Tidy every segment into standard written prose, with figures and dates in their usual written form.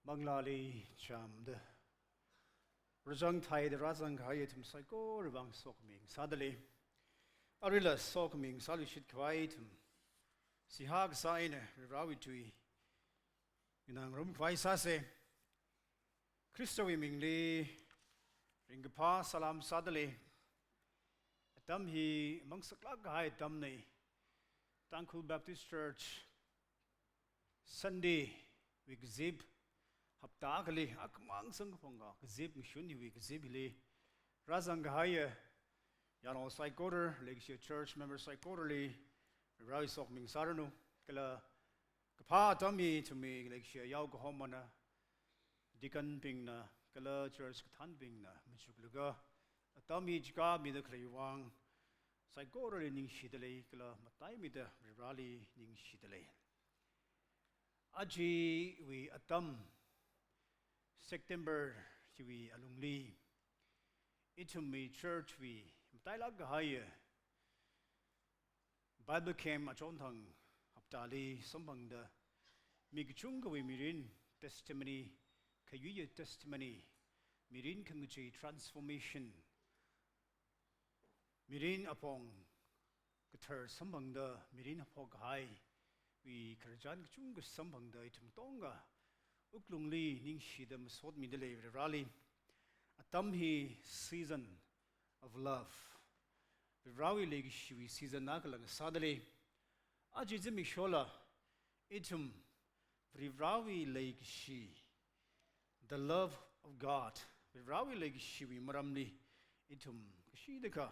Manglali chamde. Zingkhai the Zingkhai tum psycho revang sokming. Sadly, Arilla sokming salishit quietum. Sihag sign Varivarawui. Inang rum kwaisase. Christowi mingli. Ringapa salam sadly. Dam he mangsak hai damney. Thankful Baptist Church. Sunday week zip. Haptagli akmang sangponga zip mishuni week zibili. Zingkhai Yano psychoter Leikashi church member psychoterly. Rai sok ming saranu. Kala kapa dami to me Leikashi yaug homana. Deacon pingna. Kala church katan pingna. Michukluga. Dami jga mi the kriwang. Psychoterly ning shidale. Kala matai mi the rally ning shidale. Aji we atam. September we alumni. Itum church we Tailag higher. Bible came a chontang Haptali, Sombang the Migichunga we mirin testimony, Kayuya testimony, Mirin Kanguchi transformation, Mirin upon Gater Sombang the Mirin Apog high, we Karajan Chunga Sombang the Itum Tonga, Uklungli Ningshi the Masod Midale rally, a Tamhi season of love. Varivarawui Leikashi season nakalang sadly. Ajizimi shola itum Varivarawui Leikashi. The love of God. Varivarawui Leikashi we maramni itum kashidaka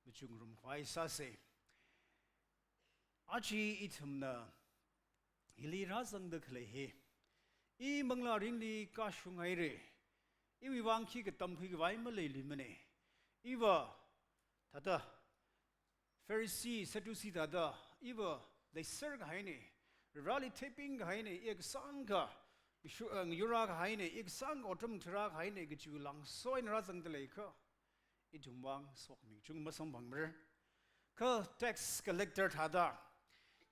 michungrum kwaisase. Aji itum na hili razang daklehe. I mangla ringli kashungaire. Iwi wangki katamki gwaimale limane. Iwa tada Pharisee Sadducee tada Iwa they serve haine rally taping haine ek sanga yurag haine ek sang autumn trag haine gichu lang so in razang deleka itumwang sokmi chung masang bangmer ka tax collector tada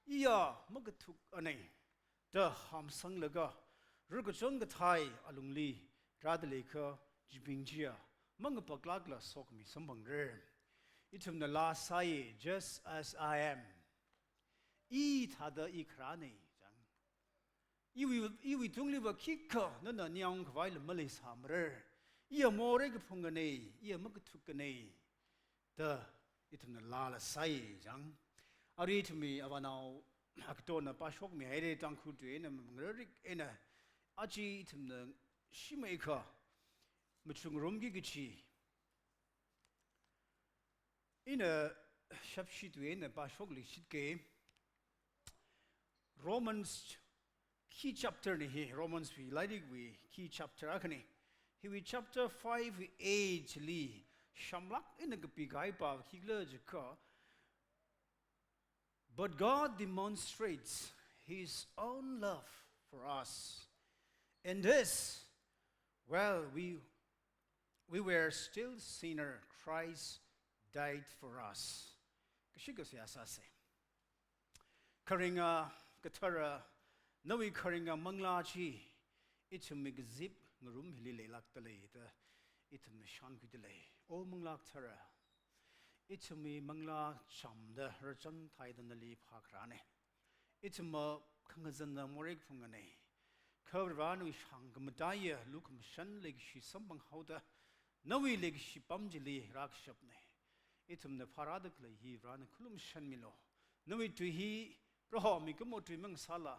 iya magatuk ane da ham sang laga ruguchong ga thai alungli radleka jibingjia Mangapaglagla sokmi sambangre. Itum the last say, just as I am. Eat hada ikrane. Iwi tungliva kika, nana nyang kvail malis hamre. Ia moreg pungane, ia magatukane. The itum the lala say, jang. Ari to me, avanao, actona pashok me, hede tanku to enam, in a aji itum the shimeka. Gichi. In a shapshit way in a bashogli shitke Romans key chapter ni Romans we lighting we key chapter akani. He we chapter 5 age li shamlak in a gapigai pa higla. But God demonstrates his own love for us. In this, well, we were still sinner, Christ died for us. Kashigos yasase. Karinga katara nawi karinga manglachi itum migzip ngurum hilile laktale itum shankudile o manglak tara itumi mangla chamda rachang thaidanali phakrane itum kangazanda morek phungane Kavranu shangamadaya lukum shan Leikashi sambang hauda Nawi Leikashi pamjili rakshapne. Itum the paradakle he ran a kulum shanmilo. Nawi to he roho mikumo to ming sala.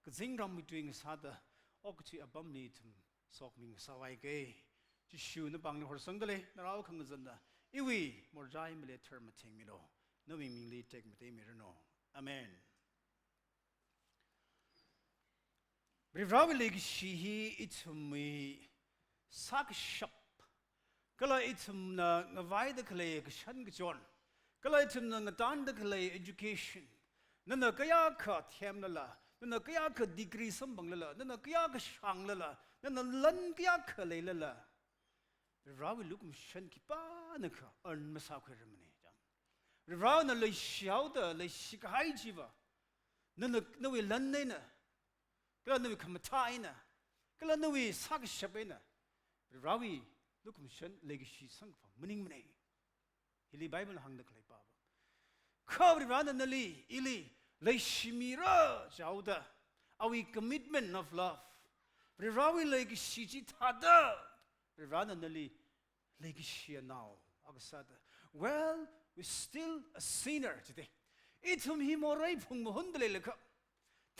Zingram between sada okti abamnitum sokming sawaike. Jishu the bang or sangale, narao kangazanda. Iwi morjai mile termating milo. Nawi mingli take mate mirano. Amen. Varivarawui Leikashi itum we sakshap. Kala itum na ngavai the clay shan gjon. Kala itum na ngatan the clay education. Nana kayaka tiamnala. Nana kayaka degree sambanglala. Nana kayaka shanglala. Nana lan kayaka laylala. Varivarawui lukum shan kipanaka earn masakramane. Varivarawui na lay shauda lay shikahai jiva. Nana nawi lannena. Kala nawi kamataina. kala nawi sak shapena rawi lukum shen legacy sang fa mening menei hili bible hang da klai pa ba khabri ran nali ili leishimira jauda awi commitment of love rawi legacy ji thada ran nali legacy now agasada well we still a sinner today itum hi morai phung mo hundle lekha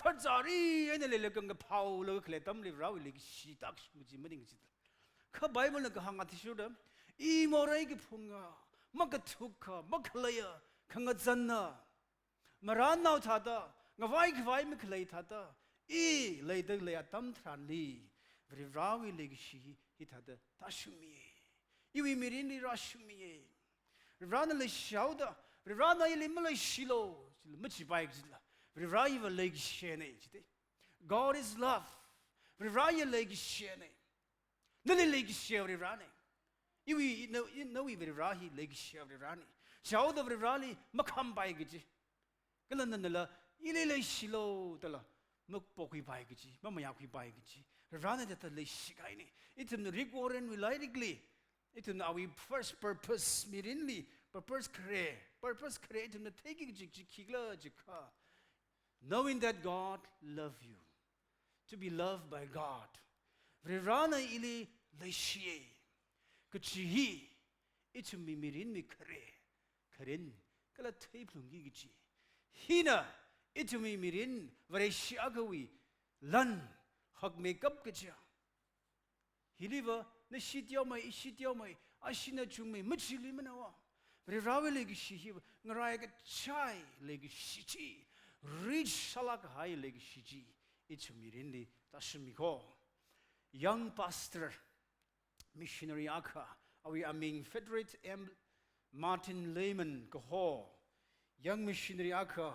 thadzari ene le lekang phau lo khle tam li rawi legacy tak muji mening ji ka bible na ka hang atishuda I morai ki phunga magatukha maklaya khanga zanna maran nau thada ngawai khwai me khlai thada I leidag le atam thranli Varivarawui legacy hi thada tashumi iwi mirini rashumi Rana le shauda Rana ile mala shilo muchi baik jila Varivarawui legacy ne jide God is love Varivarawui legacy ne nali legacy Varivarawui iwi no Varivarawui legacy Varivarawui shauda Varivarawui makham baik ji kalan nala ile le shilo tala mukpokui baik ji mamayakui baik ji Rana that le shikai ne itum rigworen wilaigli itum awi first purpose mirinli purpose create itum taking jikigla jika knowing that God love you to be loved by God Rana ili le shie kchihi itum mirin mi karen kala thaiplungi gi hina itum mirin vareshiagawi lan hak makeup kcha hiliva na shityo mai ashina chungmai machili manawa Varivarawui legacy hi ngarai ka chai legacy chi rich salak high legacy chi ichumirindi tashmi ko young pastor missionary akha awi aming Federate M Martin Lehman ko young missionary akha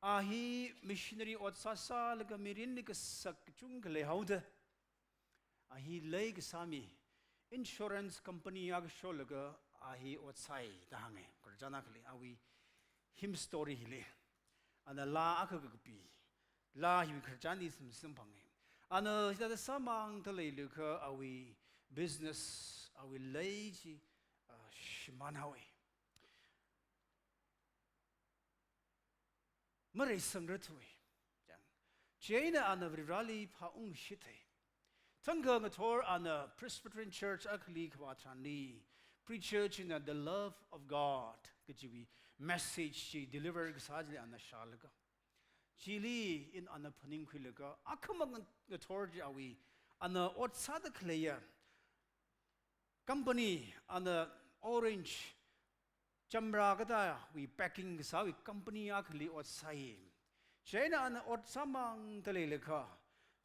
ahi missionary otsasa laga mirin ka sak chung le hauda ahi leg sami insurance company ag show laga ahi otsai dahange korjana khali awi him story hile ana la akagupi la hi kharjani sim phange ana hida samang tale lukha awi business awi leji shimanawi Maray sangratui jang Jaina ana Varivarawui phaung shite tanga ngator ana Presbyterian Church akli khwatani preacher in the love of God kjiwi message she deliver gsajli ana shalaga chili in ana phaning khilaga akhamang ngator jawi ana otsada kleya company ana orange Chamra gada we packing sawi company akli otsai China an otsamang taleleka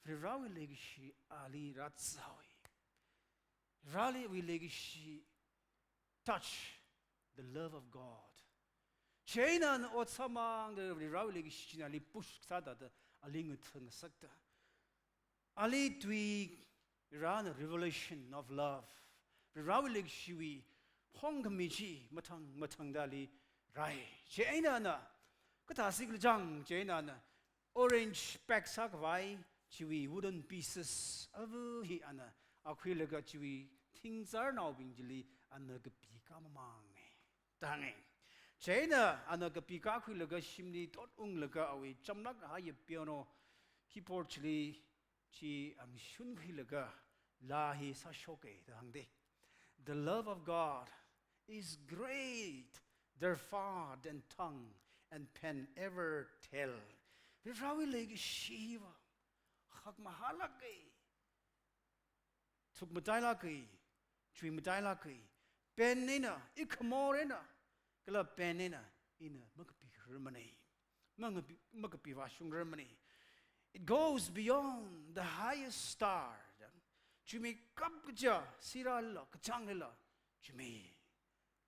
Varivarawui legacy ali ratsawi Rally we legacy touch the love of God China an otsamang the Varivarawui legacy ali push sada the aling thang sakta ali twi ran a revelation of love Varivarawui legacy we Hong Michi matang dali rai China na kata sigl jang China na orange pack sak vai chiwi wooden pieces avu hi ana akhilaga chiwi things are now being jili ana gapi kamang tangi China ana gapi ka khilaga shimni tot unglaga awi chamnak ha ye piano keyboard chili chi ang shun khilaga la hi sa shoke dangde The love of God is great, their far than tongue and pen ever tell. Varivarawui legacy hak mahalaki, tuk matailaki, chui matailaki, penina, ikamorena, kala penina, ina magapi harmony, magapi vashung harmony. It goes beyond the highest star. Chumi kapja sirala kachangela chumi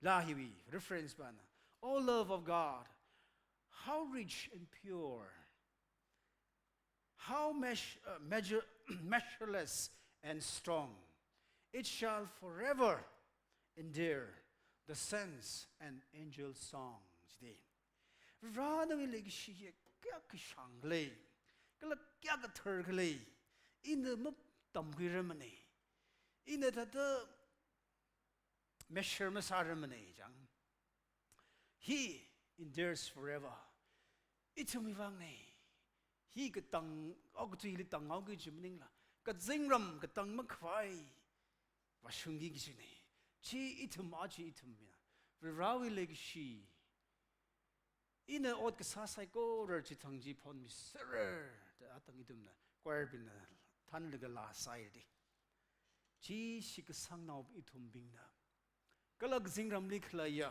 lahiwi reference bana all love of God how rich and pure how measureless and strong it shall forever endure the saints and angel songs de Varivarawui legacy kya kishangle kala kya thurgle in the mup tamquiramani. In the measure masaramani, jang. He endures forever. Itumivangne. He could tongue, ogutili tongue, ogujimningla. Got zingram, got tongue makwai. Washungi gishine. Chi itumachi itumina. Varivarawui Leikashi. In a odd kasasai go, Chitangji pon me, sir. The Atangidumna, Quarbina, Tanlegala side. Chi shikasang now itumbina. Galag zingram liklaya,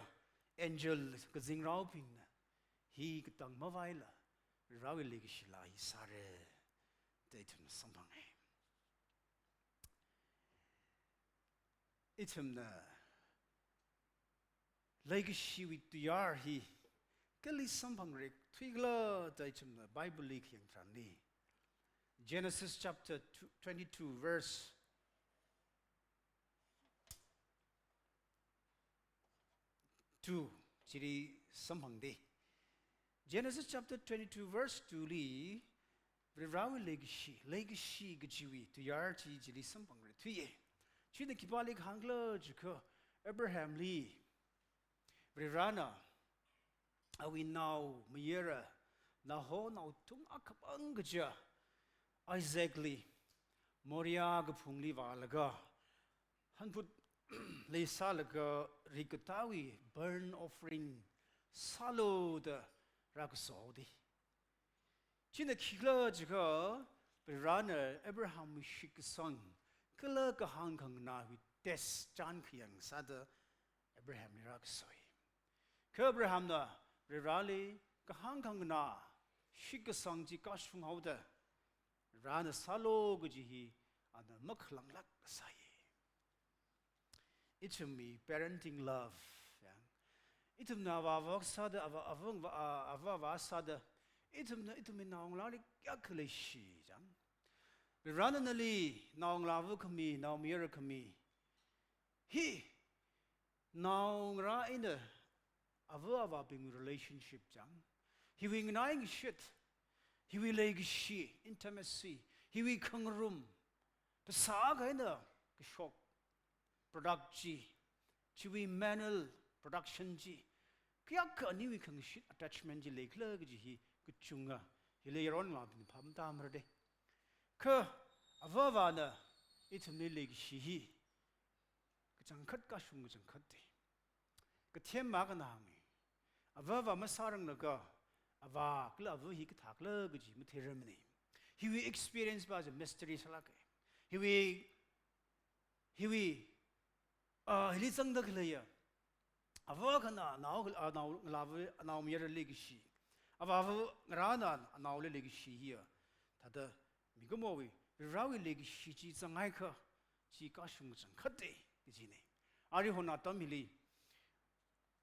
angel gazingrao pingna. He gatang mavaila, Varivarawui Leikashi la, he sare. Dayton Sampang. Itumna Leikashi with the yar he. Kali Sampang Rick, Twigla, Dayton, Bible leak yang trani. Genesis chapter 22, verse 2. Chiri Sampang de. Genesis chapter 22, verse 2 li. Varivarawui Leikashi gachiwi, to yar chi chiri Sampang Rick. Twiye. Chi the Kibalik Hangla, Jiko, Abraham Lee. Virana. Awi now, Mayera, Naho, now Tung Akabangja, Isaac Lee, Moria Gapungli Valaga, Hanput Le Salaga, Rikatawi, burn offering, Salo the Rakasodi. China Kigla Jaka, Virana, Abraham Shikasong, Kala Kahang na with Des Jankiang Sada, Abraham Rakasoi. Abraham da. Rally, Kahang na, Shikasang Jikashung Hoda, Rana Salo Gujihi, and the Muklang Lak Saye. It's me, parenting love. Itum Nava Sada Avava Sada, itum in Naung Yakalishi. Rananali, Naung Lavukami, now Mirakami. He Naung Ra in the Ava being relationship jang. He will nine shit. He will Leikashi, intimacy. He will room. The saga in the shock. Product G. Chi will manual production G. Kyaka ni we can shit attachment G lake lurgy kuchunga. He lay on lab in Pam Tamrade. Ka Avavana, it's a Leikashi he. Kachankat Kashung Kate. Katem Maganang. Avava Masarang Naga, Ava, Glavu, he could talk luggage, material. He will experience by the mystery salake. He listen the clear. Avakana, now mere legacy. Ava Rana, now legacy here. Tada Migomowi, Varivarawui Leikashi, Zingkhai, Chikashung Kate, is in it. Arihona Tamili.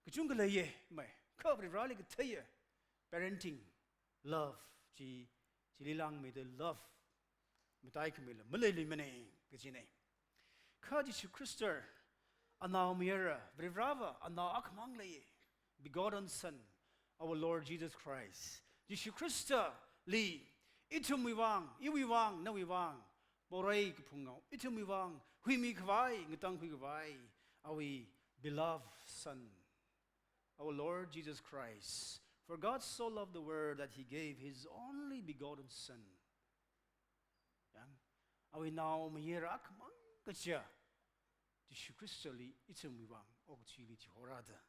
Kachungalaye, my. Varivarawui Leikashi, parenting, love, Chililang made the love, Matakamila, Malay Mane, Gajine. Kadish Christa, Anao Mira, Varivarawui, Anao Akmanglaye, begotten Son, our Lord Jesus Christ. Jishu Christa, Lee, Itumiwang, Iwiwang, Nawiwang, Borai Pungo, Itumiwang, Huimi Kwai, Ngatang Kwai, our beloved Son. Our Lord Jesus Christ. For God so loved the world that he gave his only begotten Son. Are we now Mayerak Mangacha? Jishu Christali, Itumwang, Ogchili Horada.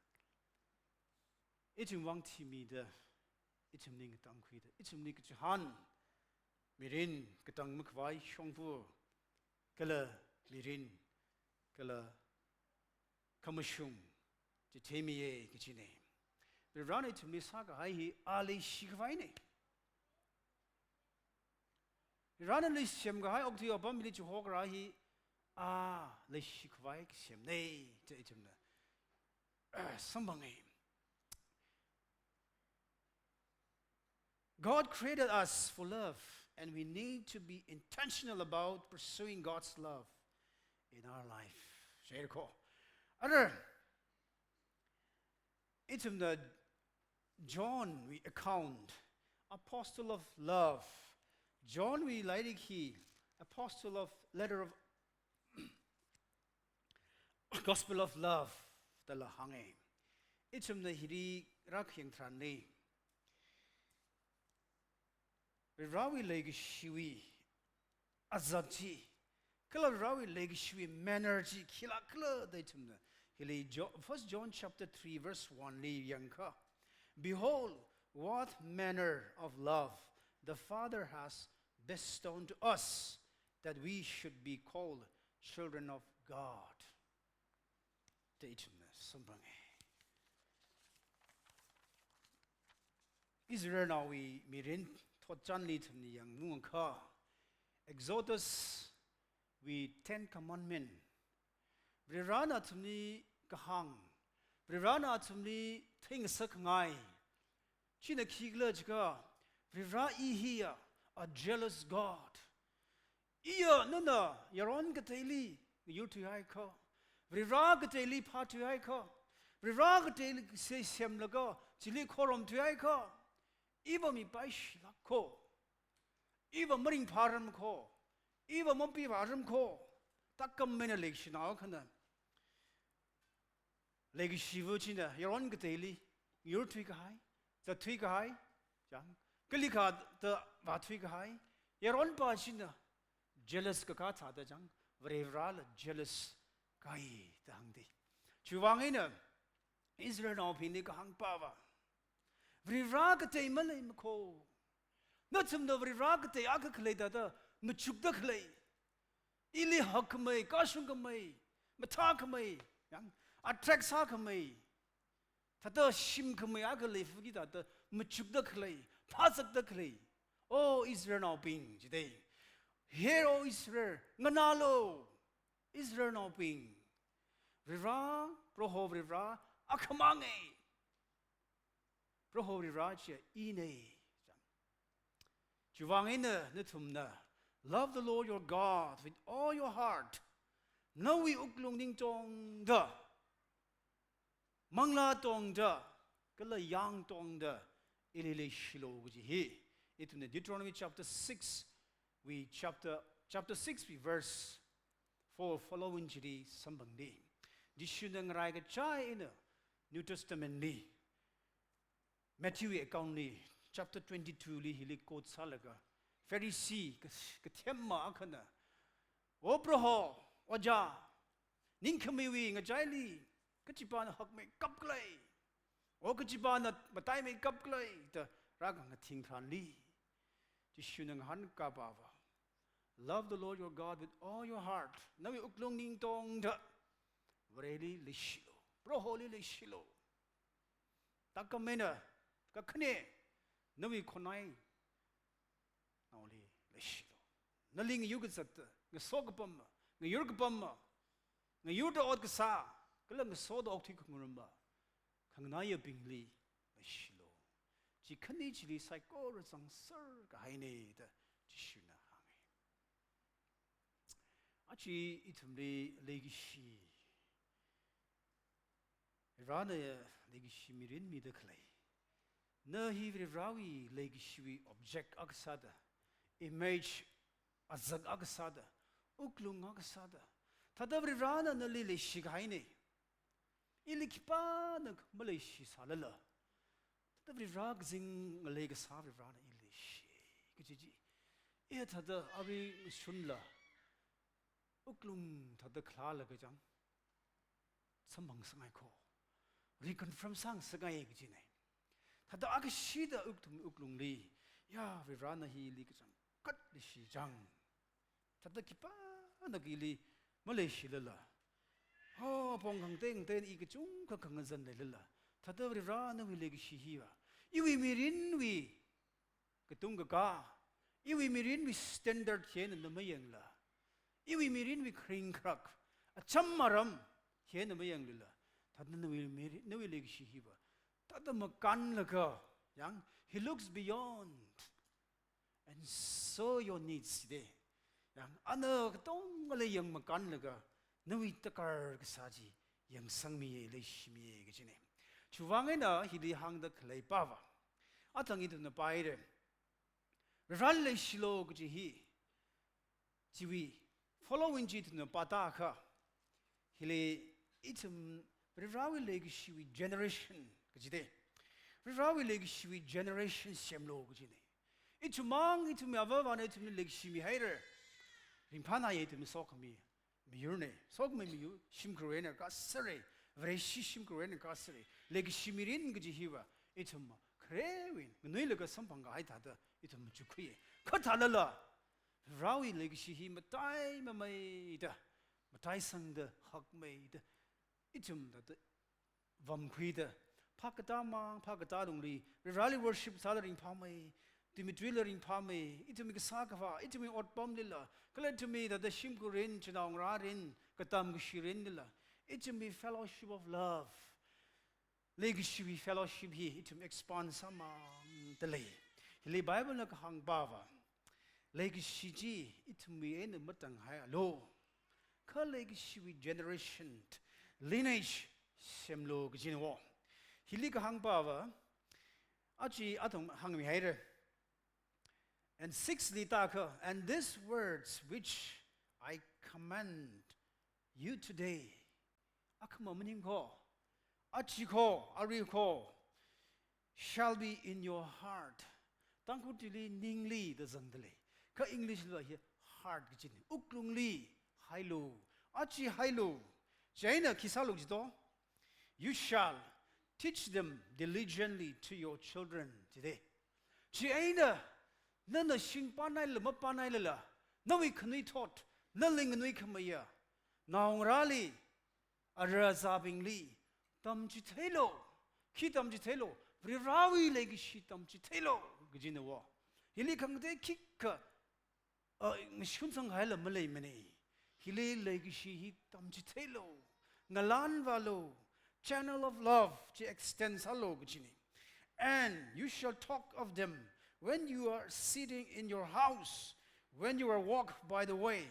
Itumwang Timida, Itumning Tanquida, Itumnik Jahan, Mirin, Katang Mukwai, Shongfu, Kala, Mirin, Kala, Kamashum. Jitemiye Kichine. We run it to Misaka, I Ali Shikvaine. We run a list Shamgai of the Apam village Hograhi. Le Shikvaik Shamne to Itumna. Somebody. God created us for love, and we need to be intentional about pursuing God's love in our life. Jericho. Other. It's in the John we account, apostle of love. John we like he, apostle of letter of gospel of love the la hange ichum na hiri rakhing tran ni Rawi Leikashi azati kala Rawi Leikashi mannerji kila kala daitum na hili 1 John chapter 3 verse 1 li yanka behold what manner of love the Father has bestowed to us that we should be called children of God. Israel now we mirin thot chan li thum ni yang ngung kha Exodus we 10 commandment Brirana thum ni kahang Brirana thum ni thing sak ngai china khigla jka Brira ihia a jealous God iya nana yaron gateli you to hai kha Brira gateli pha to hai kha Brira gateli se sem laga chili khorom to hai kha Iva mi baish la ko, Iva maring param ko, Iva mompi param ko, takam mena lekshin ao kana. Legashi vuchina, yaron gateli, your twig high, the twig high, jang, Kalika the vatwig high, yaron pachina, jealous kakata the jang, Varivarawui jealous kai the hangdi. Chuvangina, Israel no pinika hang pava. Vrivragate malay mako. Natsum the vrivragate akaklay dada, machukdaklay. Ili hakmay, kashungamay, matakamay, yang attracts hakamay. Tata shimkamay akalay, forget that machukdaklay, pasakdaklay. Oh, Israel now being today. Here, oh Israel, Manalo, Israel now being. Vrivra, proho vrivra, akamange. Prohoriraja ine. Juvangina nitumna. Love the Lord your God with all your heart. Nawi uklung ning tong da. Mangla tong da. Kala yang tong da. Ilile shilo wuji. It in Deuteronomy chapter 6. We chapter 6 we verse 4 following jiri sambangdi. Dishunang raiga chai in New Testament ni. Matthew account ni chapter 22 li hili quote salaga Pharisee kathemma akhana oproho oja ninkhamiwi ngajaili kachipana hakme kapklai o kachipana batai me kapklai ta raga ngathing than li jishunang han ka bawa love the Lord your God with all your heart nawi uklong ning tong da vreli lishilo proholi lishilo takamena Kakane, Navi Konai, Nauli, Leshilo. Naling Yugasat, Nasogapam, Nayurgapam, Nayuda Odgasa, Galang Soda Octicumurumba, Kangnaya Bingli, Leshilo. Chikanichili Psychoras on Sir Gaine, the Chishuna Hangi. Achi itumli Leikashi. Rana Leikashi mirin me the clay. Na Varivarawui Leikashi object agasada, image azag agasada, uklung agasada. Tada Varivarawui na lili shigaine. Ilikipa na Malaysi salala. Tada Varivarawui zing Leikasa Varivarawui ilishi. Kiji. Iya tada abi sunla. Uklung tada klala kajang. Sambang sangai ko. Reconfirm sang sangai kajine. Tada agashida uklung li, ya Varivarawui hi li kajang kat li shi jang. Tada kipa nagili Malaysia lala. Oh, pongkang ten ikachung kakangazan lala. Tada Varivarawui na Leikashi hiwa. Iwi mirin wi katunga ka. Iwi mirin wi standard yen na mayang la. Iwi mirin wi kring krak. Acham maram yen na mayang lala. Tada na Leikashi hiwa. Tada makan laga, yang he looks beyond and so your needs today. Yang ana katong ngale yang makan laga, nawi takar kasaji yang sangmi leishmi gijine. Chuwangena hili hang da klay pava. Atang ito na paire. Ral leishlo giji hi. jiwi following jit no pata kha hile itum Varivarawui Leikashi generation kajide Varivarawui Leikashi generation semlo kajine itumang itum avavan itum Leikashi mi hater rimpana itum sokmi miurne sokmi miu shimkrena kasare vreshi shimkrena kasare Leikashi mirin kajihiwa itum krewin nuilaga sampanga haitata itum chukui katalala Varivarawui Leikashi hi matai mamaida matai sangda hakmaida itum that vam krida pakatama pakatadungli rally worship salaring pame dimitrilering pame itum sakava itum otpam lilla clear to me that the shimkurin chinaung rarin katam gishirin lilla itum fellowship of love Leikashi fellowship hi itum expand sama delay hili bible na hang bava Leikashi ji itum en matang hai lo ka Leikashi generation lineage semlo gjinwo hili ka hangpawa achi atong hangmi haire and sixthly taka and these words which I command you today akma meaning ko achi ko ari ko shall be in your heart tangkutili ningli the zangdele ka english lo here heart gjin uklungli hailo achi hailo Jaina kisalugjido, you shall teach them diligently to your children today. Jaina, nana shing panai lama panai lala, nawi kanui taught, naling nui kamaya, naung rali, arazabingli, tamjitelo, kitamjitelo, Varivarawui Leikashi tamjitelo, gajinawa. Hili kangde kika, mishkunsang haila malay mani. Hili Leikashi hi tamjitelo ngalan valo channel of love to extends halo gjini and you shall talk of them when you are sitting in your house when you are walk by the way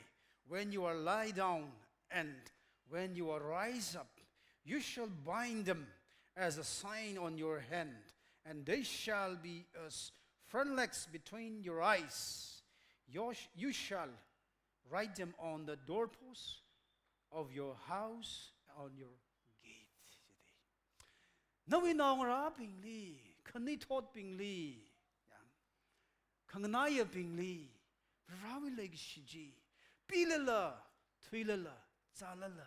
when you are lie down and when you are rise up you shall bind them as a sign on your hand and they shall be as frontlets between your eyes you shall write them on the doorposts of your house, on your gate. Nawi naungra pingli, kani tot pingli, kanganaya pingli, Varivarawui Leikashi ji, pilala, twilala, zalala,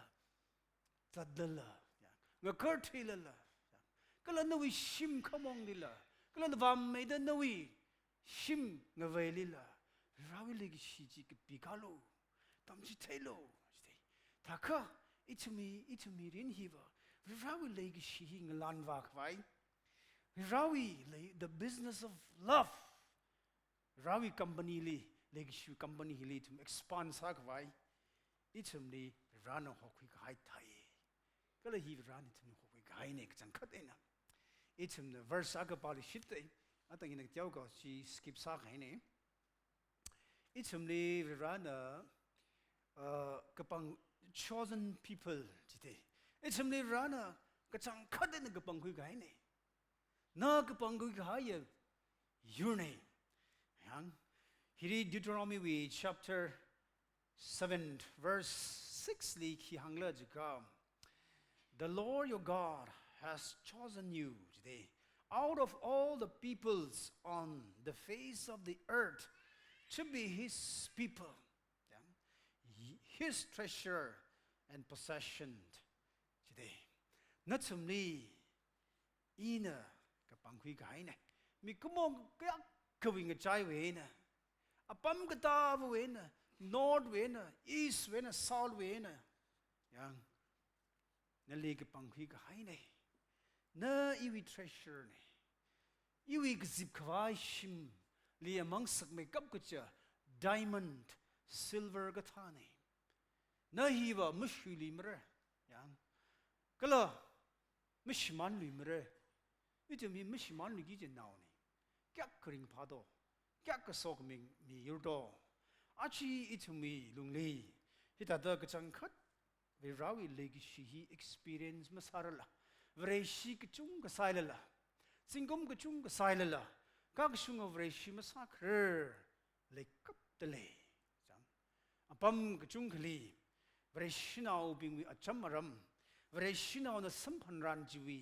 zadala, ngakar twilala, kala nawi shim kamong lila, kala navam meda nawi shim ngavelila. Varivarawui Leikashi ji ke pikalo, tamjitelo, taka itumi rin hiva. Varivarawui Leikashi hi ngalan vakwai. Varivarawui the business of love. Varivarawui company li Leikashi company hi li tum expand sakwai. Itumli Varivarawui hokwi kai thai. Kala hi Varivarawui tum hokwi kai ne kjangkat ena. Itum the verse agapari shitte. Atang ina tiao ko si skip sakai ne. Itumli Varivarawui kapang chosen people today. Itumli Varivarawui kachang kaden kapang kui kai ne. Na kapang kui kai your name. Yang hiri Deuteronomy chapter 7 verse 6 li ki hangla jika. The Lord your God has chosen you today out of all the peoples on the face of the earth to be his people, his treasure and possession today. Natsumli ina kapangkui kaine. Mi kumong kaya kawing a chai wena. Apam kata wena, north wena, east wena, south wena. Yang nali kapangkui kaine. Na iwi treasure ne. Iwi gzip kwai shim. Li among me kap kucha diamond silver gatane na hiwa mushuli mre yang kala mishman li mre itumi mishman li gi naw ni kyak kring phado kyak ka sok mi yurdo achi itumi lungli hita da kachang khat Varivarawui Leikashi hi experience masarala vreshi kchung ka sailala singum kchung ka sailala kag shung of reshi masakher lekap tele Apam kachungkali, Varishinaw being we achamaram, Varishinaw na sampanran jiwi,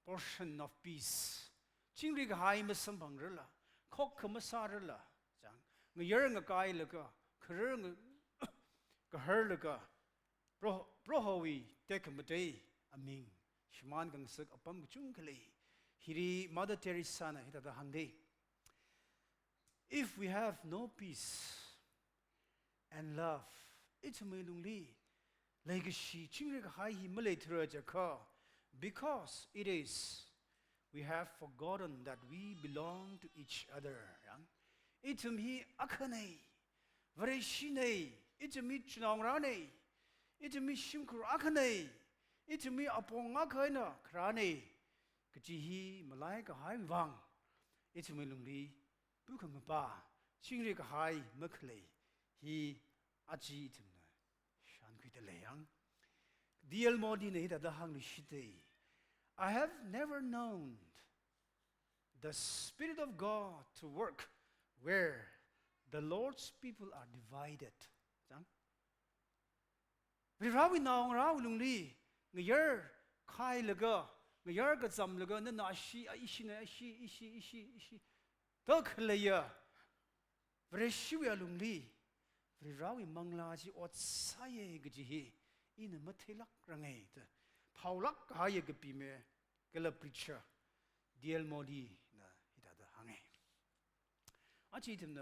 portion of peace. Chingrig hai masampang rilla, cock masarilla, jang, ngayang a guy laga, kerung gaherlaga, brohowi, take a day, a ming, shaman gang suk apam kachungkali, hiri Mother Teresa na hita the hangday. If we have no peace and love, it's a melungli. Leikashi, chingrig hai hi malay because it is. We have forgotten that we belong to each other. Itum hi akane, vareshine, itum hi chnongrane, itum hi shimkur akane, itum hi apong akana, krane, kajihi malaika hai vang, itum melungli. Bukang ba, chingrig hai makle, he aji itumna, shan kuita layang. Diel modine da hang shite. I have never known the Spirit of God to work where the Lord's people are divided. Varivarawui naong rao lungli, ngayer kai laga, ngayer gazam laga, na nashi, ishi. Taklaya, Varishiwa lungli, Varivarawui manglaji ot saye gajihi, in a matelak rangate, Paulak haya gapime, gala preacher, Diel modi na hita hange. Achitim na,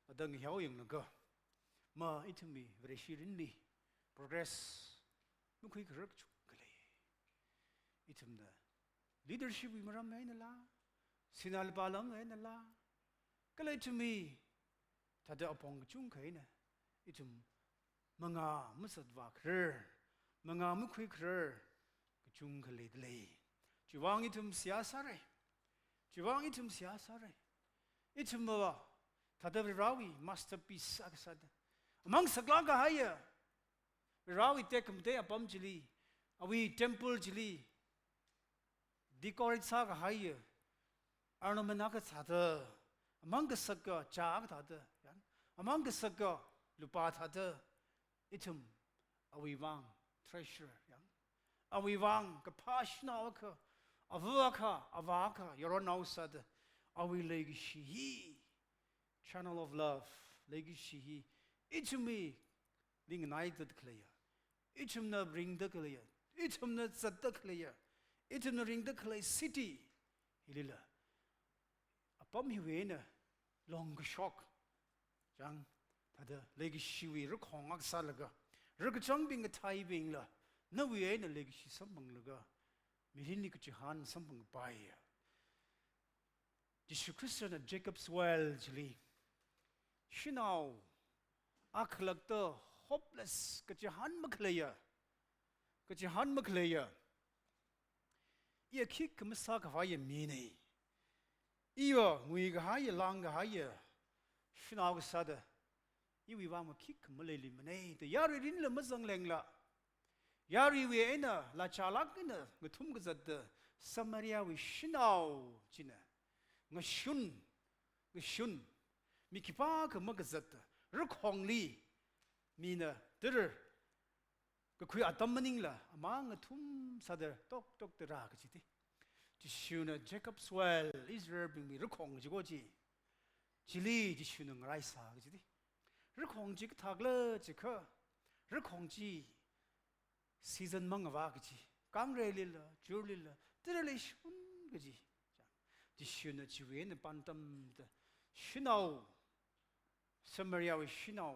a dung yaoying naga, ma itumi, Varishirinli, progress, Mukui Kirk Chukale. Itum the leadership we maram in la, Sinal Balang in la. Kalay to me, Tada upon Chunkaina, itum Manga Musadvak, Manga Mukwik, Chunkale lay. Chiwang itum siasare, Chiwang itum siasare. Itum Tada Varivarawui masterpiece Aksad. Among Saglaga higher, Varivarawui take him there, Apam Jili, Awi temple Jili, decorate Saga higher, Arnomanaka Tata. Among the Saka, Chag Tata, among the Saka, Lupa Tata, itum, Awivang, treasure, Awivang, Kapashnaka, Avaka, Yoronau Awi Leikashi, channel of love, Leikashi, itum me, being united clear, itum na bring the clear, itum na sat the clear, itum na ring the clay city, Hilila. Apam hiwena long shock jang tada Leikashi we rukong aksalaga rukachang being a Thai being la no we ain't a Leikashi sambang laga mirini kuchihan sambang baya Jishu Christian at Jacob's well jili shinao aklagta hopeless kuchihan maklaya ia kik kamasak vaya mini Iwa, we higher, longer higher. Shinag sada. Iwi wama kick Malay Limane, the Yari in the Mazang Langla. Yari we ena, La Chalakina, Matungas at the Samaria with Shinao, China. Ngashun, Mikipak, Magazata, Rukong Li, Mina, Dirr, Gakui Atamaningla, among a tomb sada, talk the Rakachiti. Jishuna Jacob's well, Israel being me Rukong Jigoji. Chili Jishunung Raisa, Rukong Jig Tagla, Jika, Rukong Ji, season Mangavakaji, Gangre Lilla, Julilla, Direlishun Gaji. Jishuna Jiwin, the Bantam, the Shinao, Samaria with Shinao,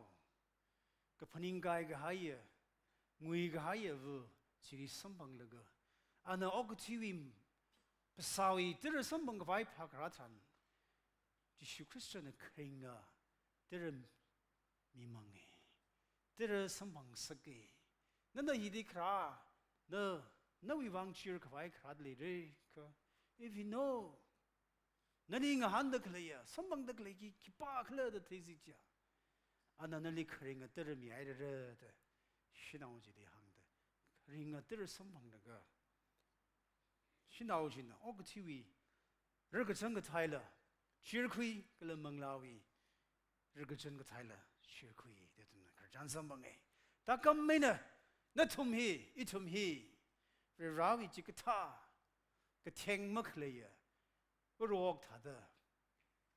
Kapaningai Gahaya, Mui Gahaya, Chili Sambang Laga, and the Ogutiwim. Sawi, there is some of I Pakratan. Jishu Christian Kringa, there is Mimangi, there is some Sagi. None Yidi Kra, no we won't cheer Kavai Kradley Reka. If you know, Nanning a hand the clear, some bang the clay, Kipa clear the Tizija. And another Kringa, there me, I read Shinaji the hand. Ringa, there is some bang the girl. Shinaujina, Ogatiwi, Rugachanga Tyler, Chirkui, Galamanglawi, Rugachanga Tyler, Chirkui, jansan bangai takam mena nathum hi itum hi rawi chikatha ka theng makleya urok thada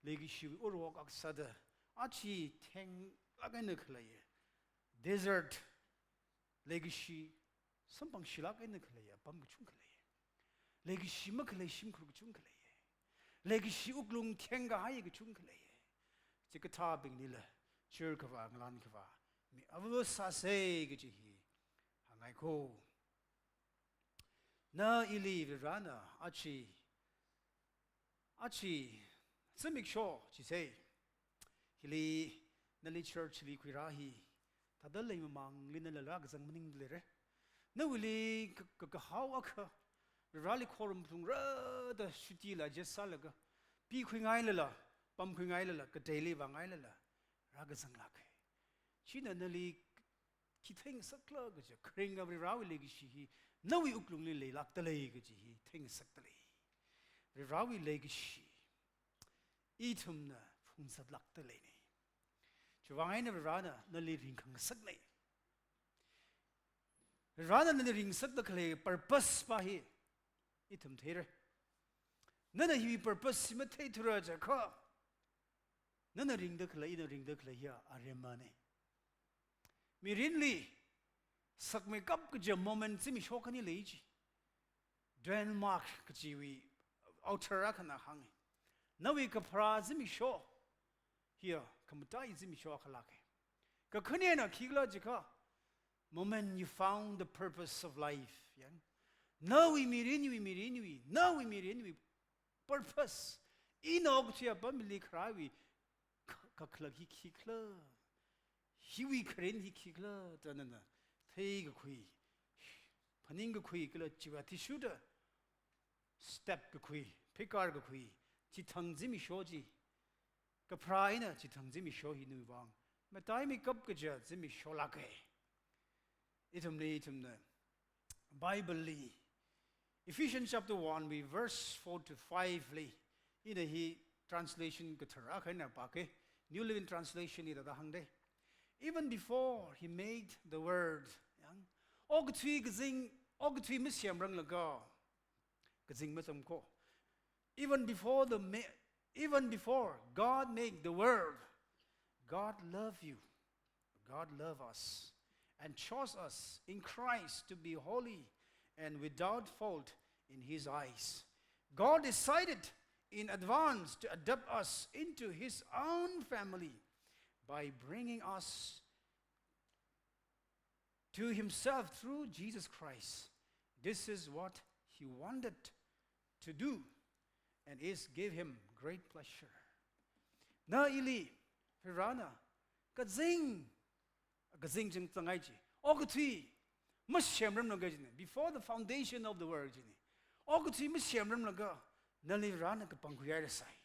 Leikashi urok aksada achi theng lagana khlaya desert Leikashi sampang shilagana khlaya pam chung khlaya Leikashi makhlay shimkhru chung khlaya Leikashi uklung thenga hai chung khlaya chikatha bingnila chur khawa nglan khawa mi avasa se gi hi hangai ko na ili virana achi Simik Shaw, she say, Hili Nali Church Li Quirahi, Tadalay Mamang Lina Lag Zangmaning Lere. No willy Kakahawaka, Rally Quorum from Rada Shutila, just Salaga, Pequing Isla, Pumping Isla, Katali Bang Isla, Ragazanglake. China Nali Kitang Sakla, Kring of Rawi Legacy, no we uklungly like the legacy, Ting Saktali. Rawi Legacy. Itumna Funsat Laktalene. Chuvina Rana, Nali Ring Sakne. Rana Nali Ring Sakle, purpose by Itum Terror. None of you purpose imitate Raja Ka. None of ring the clay, the ring the clay here, Aremane. Mirinli Sakme Cup Kaja moment, Simi Shokani Lage. Denmark Kajiwi, Outer Rakana Hangi. Now we kapra zimi show here, Kamutai zimi show kalake. Kakuniana kigla jika. Moment you found the purpose of life, young. Now we mirinui. Now we mirinui. Purpose. Inogtia bambili krawi. Kaklaki kikla. Hiwi karen hi kikla. Tanana. Take kui. Paninga kui kila chivati shooter. Step kui. Pikar kui. Chitang zimi shoji. Kapraina chitang zimi shohi nuwang. Matai mi kap kaja zimi sholake. Itumne. Bible li. Ephesians chapter 1, we verse 4 to 5 li. Ida hi translation katara kaina pake. New Living Translation ida da hangde. Even before he made the word, yang ogtwi misyam rang laga. Gazing masam ko. Even before God made the world, God loved you. God loved us and chose us in Christ to be holy and without fault in His eyes. God decided in advance to adopt us into His own family by bringing us to Himself through Jesus Christ. This is what He wanted to do. And is give him great pleasure. Na ili Pirana Gazing Jing Tangaiji Ogati Mushamram Nagajin before the foundation of the world. Ogati Mushamram Naga Nali Rana Kapankuyarisai.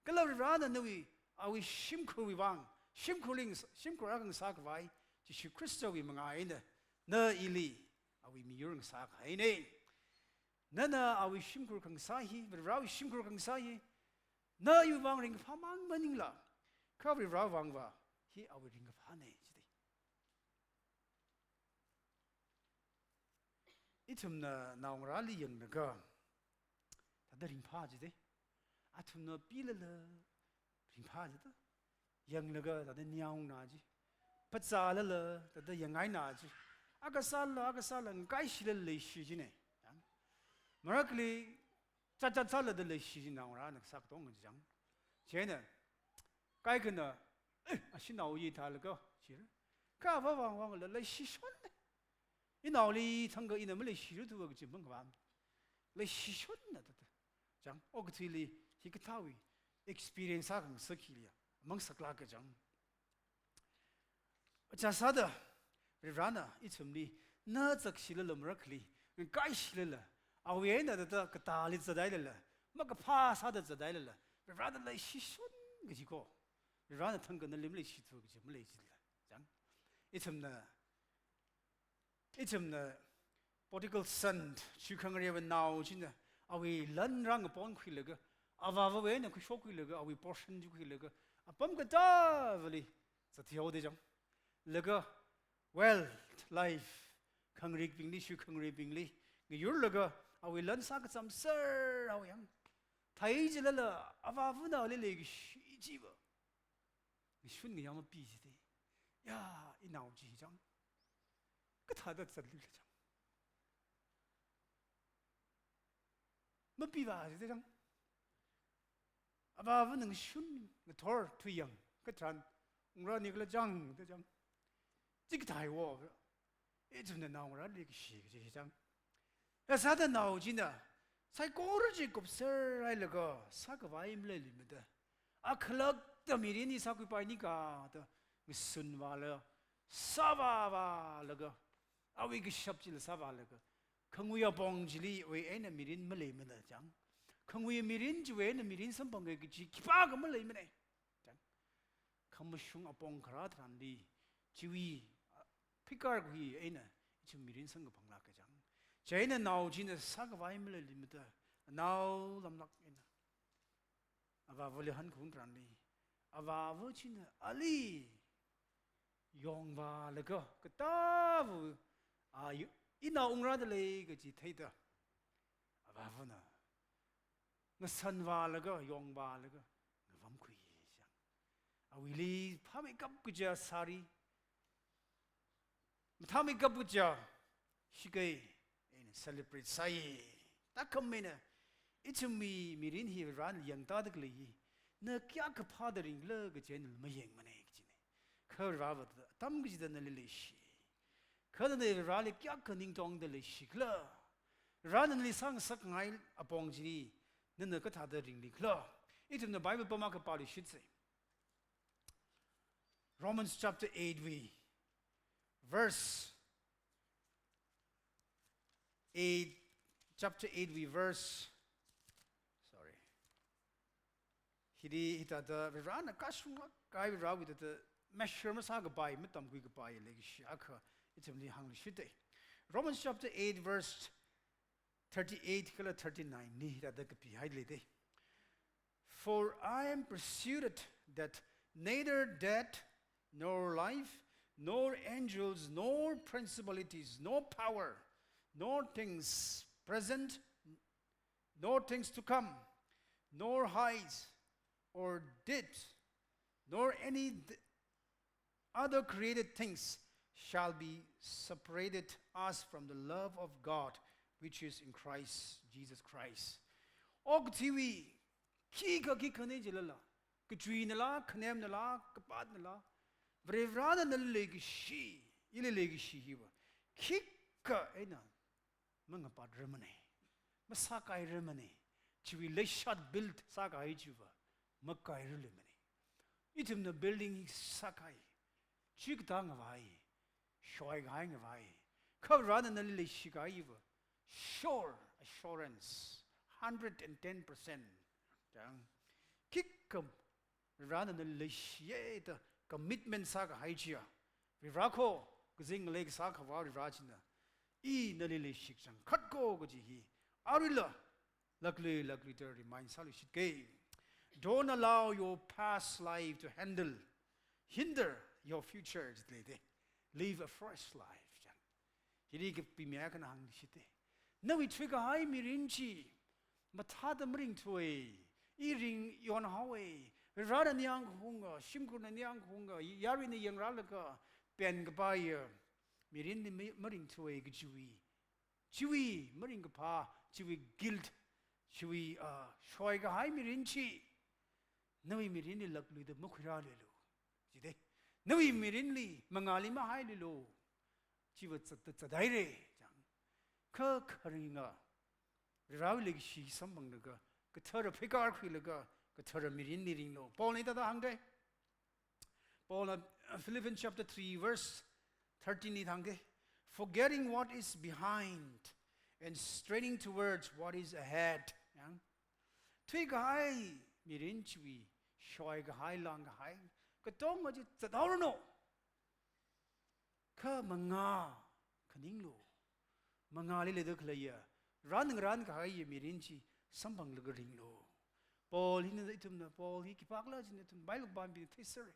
Galarana Nui Awi Shimku Wang Shimkulings Shimkuragang Sakvai Jishu Christo Wimangaina Na ili Awi Murung Sakaine. Nana awi shimkur kang sahi, Varivarawui shimkur kang sahi. Na yu wang ring pamang maningla. Ka Varivarawang wa hi awi ring pane jidi. Itum na naungrali yang naga. Tada ring pa jidi. Atum na pilala ring pa jida. Yang naga tada nyang na ji. Patsala la tada yang ai na ji. Agasala ngai shila le shi jine. Miraculously, Chatsala the Leshi now ran a sack on the young. Chena Kaikana, she know ye talago, cheer. Kava wang the Leshi shone. In our Lee Tunga in the Milishi to work Jimbangwan. Leshi shone at Jang Ogtili, Hikatawi, experience Sagan Sakilia, amongst the Clark Jang. Chasada, Rirana, it's only nuts of Shilla Miraculously, and Kai Shilla. We end at the Catalis the Diala, Macapa Sada the Diala, rather like she shouldn't get you go. Rather tongue on the limit she took Jim. It's the prodigal son, she can't even now. Are we learn rung upon Quillager? Ava way and a Kushokillager, are we portion to Quillager? A pumpkin davely, the Theodism. laga wealth life khangrik bingli shu khangri bingli ngiyur laga awi lan sa ka sam sir awang thai jilala avavuna le le shi ji ba ni shun ni yam bi ji de ya i nao ji jang ka tha da zat li jang ma bi ba ji de jang avavun shun the thor tu yang ka tran ngra ni la jang de jang ji ka thai wo e zhen de nao ra le shi ji jang ya sa da nao ji na sai ko ru ji ko sir ai le ga sa ka vai im le li me de a khlak da mi ri ni sa ku pai ni ka da mi sun wa le sa va le ga a wi ge shap ji le sa va le ga khang wi ya bong ji li we ai na mi rin me le me na jang khang wi mi rin ji we na mi rin sam bang ge ji ki pa ga me le me ne jang kham shung a bong khra tran di ji wi phikar gi ai na ji mi rin sang ga bang la ka jang China now China sagwaimle limita now lamnak ina ava vole han khun ranli ava vo China ali yongwa lega kata vu a ina ungra de le ge ji theida ava vona na sanwa lega yongwa lega ngam khu yi sang a wili phame kap ku ja sari thame kap ku ja shigai celebrate sai ta kamena itumi mirin hi ran yang ta de li na kya ka fathering le ge chen ma yeng ma ne ji ne kha ra ba tam gi de na le shi kha de ra le kya ka ning tong de le shi kla ran ni sang sak ngai apong ji ne na ka tha de ring li kla itum the bible pa ma ka pa li shi say Romans chapter 8 verse 8, chapter 8, sorry. Hidi hitata virana kashunga kai vira with the measure masaga by mitam quick by legish akha it's only hang shite. Romans chapter 8, verse 38 kala 39 ni that kapi highly day. For I am persuaded that neither death nor life, nor angels, nor principalities, nor power, nor things present, nor things to come, nor height or depth, nor any other created things shall be separated us from the love of God, which is in Christ, Jesus Christ. Og tiwi ki ka ki khane jilala, kchui nala, khnem nala, kapat nala, vrevrada nalegi shi, ile legi shi hiwa. Kika ena mga pad remane masakai remane chiwi leshat built sakai chiwa makai remane itum the building sakai chik dang vai shoi gai vai khav ran na le shikai wa sure assurance 110% jang kikkam ran na le shie the commitment sakai chia vi rakho gzing leg sakha wa rajina I nalili shikshan khatko gaji arilla luckily to remind salushike. Don't allow your past life to hinder your future. Live a fresh life. Hiri ke pimya kan hang shite. Nawi trigger high mirinchi matada mring toy ring yon hawe rada nyang hunga shimkuna nyang hunga yari ni yang ralaka pen gabaya mirin ni mering tuwe chiwi mering pa chiwi guilt chiwi shoy ga hai mirin chi nawi mirin ni laklu de mukhra le lo jide nawi mirin li mangali ma hai le lo chiwa tsadai re jang kha kharinga rawli shi sambang ga ka thara phikar khil ga ka thara mirin ni ring lo paul ni ta hang de paul Philippians chapter 3 verse 13 ithange forgetting what is behind and straining towards what is ahead yang thui gai mirin chui shoi gai lang gai ka tong ma ji tadau no kha manga khaning lo manga le de khlaya ran gai mirin chi sambang le ring lo paul hin de itum na paul hi ki pakla jin tum bai lo ban bi thisar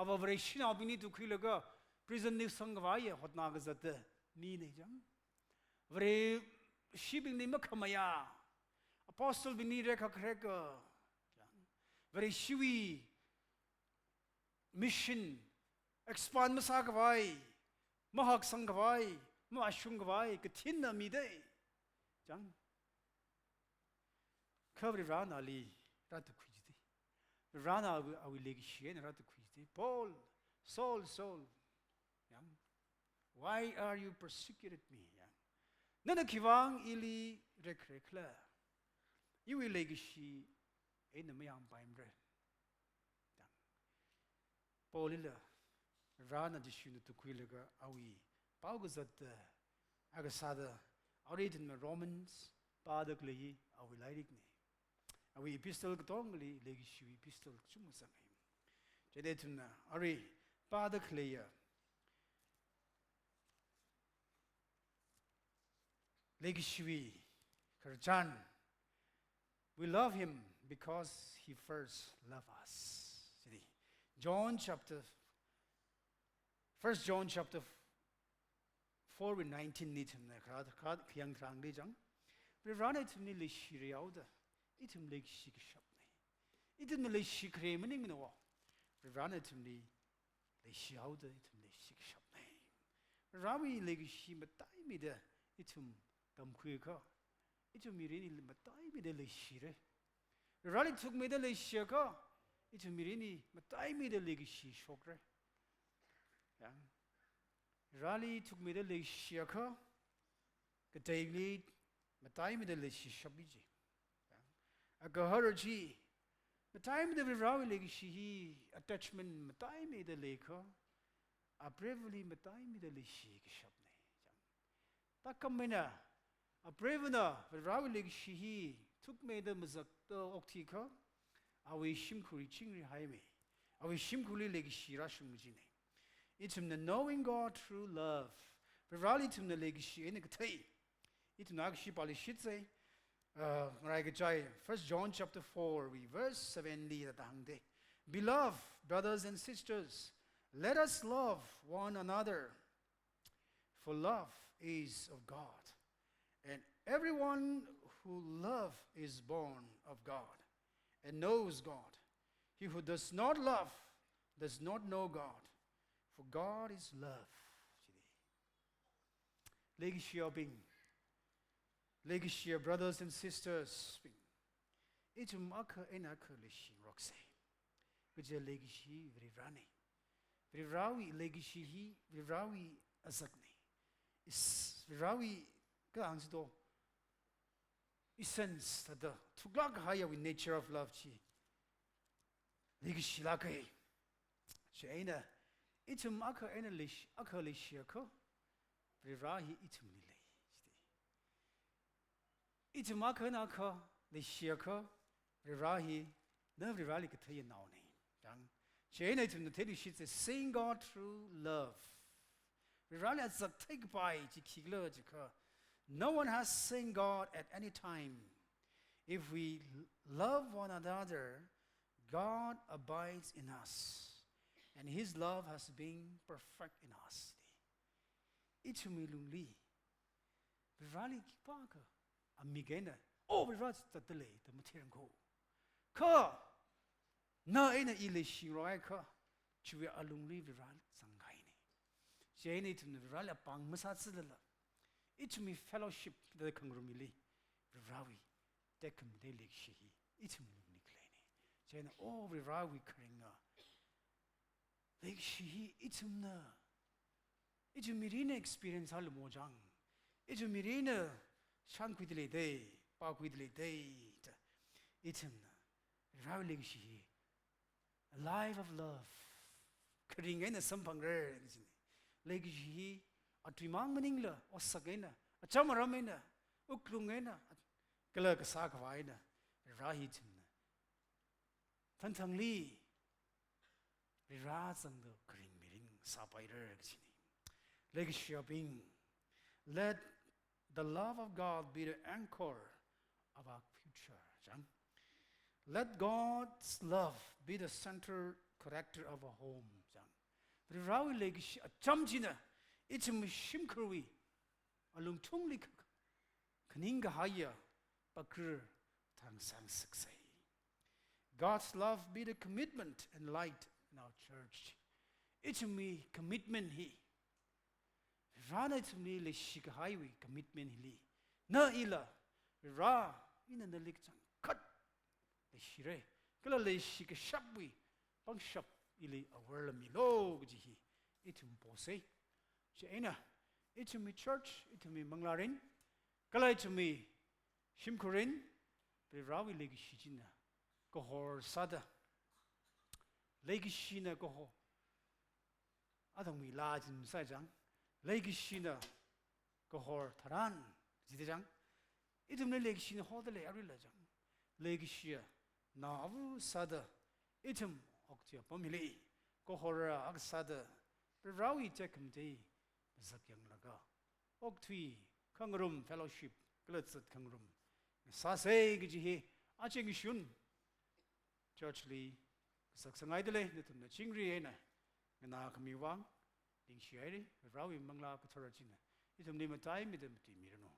ava vreshin abini tu khilaga prison ni sangwai hot na ga zat ni ne jang very shipping ni makhamaya apostle bi ni rekha khreka very shiwi mission expand masa gawai mahak sangwai ma ashung gawai kathin na mi de jang khavri rana li rat khujdi rana awi legi shien rat khujdi Paul Saul yang why are you persecuted me yang nana kiwang ili rekrekla iwi legi shi ena mayang baimre yang Paul ila rana jishunu tu kuilaga awi paugazat agasada already in Romans padak lehi awi lairik ni awi epistle katongli legi shi epistle chumusangay jedetuna ari padak leya legi shi karjan we love him because he first loved us. John chapter 1 John chapter 4 with 19 nitum na khad khyang thrang de jang we run it ni le shiriao da itum le shik shap ne itum le shikre mening no we run it ni le shiao da itum le shik shap ne rawi le shi matai mi da itum kam khue kha itum mi ri ni matai mi de le shire rally took me the le shika itum mi ri ni matai mi de le shi shokre yang rally took me the le shika ke daily matai mi de le shi shabiji yang agaharaji matai mi de rawi le shi attachment matai mi de le kha a bravely matai mi de le shi ke shabne yang takamena a bravena rawi le shi took me the mazak the oktika awi shimkuri chingri haime awi shimkuri le shi rashumjine itum the knowing God through love rally tum the leg shi in the tay itum nakshi pali shitse Ragajai 1 John chapter 4 we verse 70 that hangde beloved brothers and sisters let us love one another for love is of God and everyone who loves is born of God and knows God. He who does not love does not know God, for God is love. Legacy brothers and sisters. Itum aka enaka lishi roxe. Which a legacy virani. Virawi legacy he virawi azakni. Is virawi kaangsto. Essence the tuglak haya with nature of love chi legacy lakai chaina itum aka enalish akalish yako virahi itum lile itum aka naka lishaka virahi na virali katay now ne dang chaina itum the tell shit is seeing God through love virali as a take by jikigla jika no one has seen God at any time. If we love one another, God abides in us, and His love has been perfect in us. Ichumilungli, Virali Kipaka, Amigena, oh, Viraj Tatale, the Materango. Ka, na ina ilishi roika, Chua alungli Viral Zingkhai. Jane to Virala Pang Masatsilla. It's me fellowship the Kangrumili, Rawi, Decum de Leikashi, it's me Niklani. Jen, oh, Rawi Kringa. Leikashi, it's na. It's a Mirina experience al Mojang. It's a Mirina Shanquidly day, Parkwidly day. It's na. Rawi Leikashi, a life of love. Kring a sampang rare. Leikashi. A trimang maningla, or sagena, a chamaramena, uklungena, Kalakasakavaina, Rahitimna. Tantang Li, Riraz and the Kring Miring, Sapaider, Legacy Bing. Let the love of God be the anchor of our future. Let God's love be the center character of our home. Varivarawui Leikashi a chamjina ichum shimkurwi alung tungli kaninga haya bakr tang sang suksai. God's love be the commitment and light in our church. Ichum commitment he. Rana ichum ni le shikahaiwi commitment he. Na ila ra ina na likchang kat le shire kala le shikashapwi pang shap ili awala milo gjihi itum posei chena itumi church itumi manglarin kala itumi shimkorin Varivarawui Leikashi jina kohor sada Leikashi na koho adami lajin sajang Leikashi na kohor taran jidejang itum Leikashi na hodale arilajang Leikashi na avu sada itum oktia pamili kohora aksada Varivarawui jakamde zakyang laga oktui kangrum fellowship glatsat kangrum sase gjihi aching shun church li saksangai dele nitum na chingri ena na kamiwang ding shiari Varivarawui mangla pathara china itum ni matai midam ti mirano